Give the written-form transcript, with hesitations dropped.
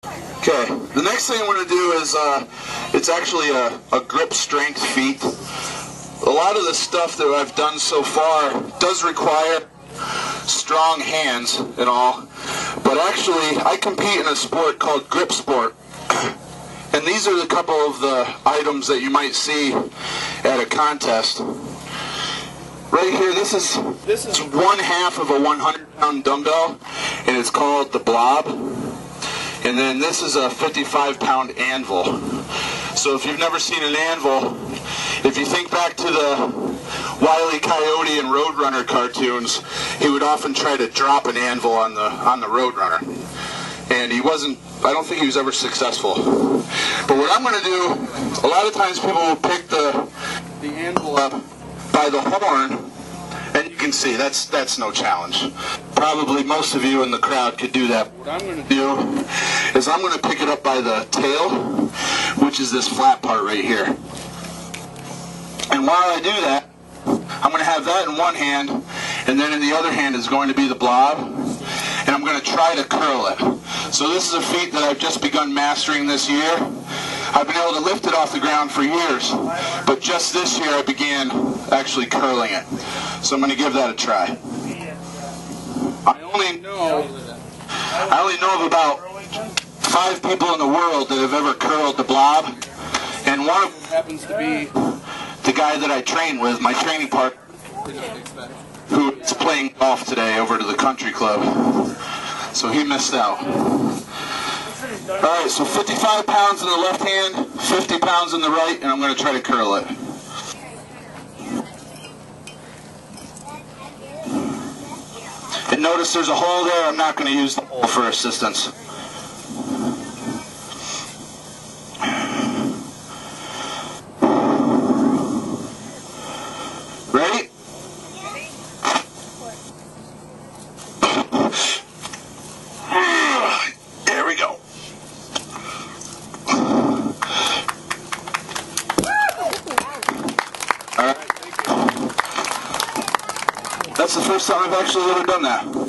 Okay, the next thing I'm going to do is, it's actually a grip strength feat. A lot of the stuff that I've done so far does require strong hands and all, but actually I compete in a sport called grip sport. And these are a couple of the items that you might see at a contest. Right here, this is 1/2 of a 100-pound dumbbell, and it's called the Blob. And then this is a 55-pound Anvil. So if you've never seen an Anvil, if you think back to the Wile E. Coyote and Roadrunner cartoons, he would often try to drop an anvil on the Roadrunner. And he wasn't, I don't think he was ever successful. But what I'm going to do, a lot of times people will pick the anvil up by the horn, and you can see that's no challenge. Probably most of you in the crowd could do that. What I'm going to do is I'm going to pick it up by the tail, which is this flat part right here. And while I do that, I'm going to have that in one hand, and then in the other hand is going to be the Blob, and I'm going to try to curl it. So this is a feat that I've just begun mastering this year. I've been able to lift it off the ground for years, but just this year I began actually curling it. So I'm going to give that a try. I only know of about 5 people in the world that have ever curled the Blob, and one of them happens to be the guy that I train with, my training partner, who is playing golf today over to the country club. So he missed out. Alright, so 55 pounds in the left hand, 50 pounds in the right, and I'm going to try to curl it. And notice there's a hole there. I'm not going to use the hole for assistance. Ready? There we go. All right. That's the first time I've actually ever done that.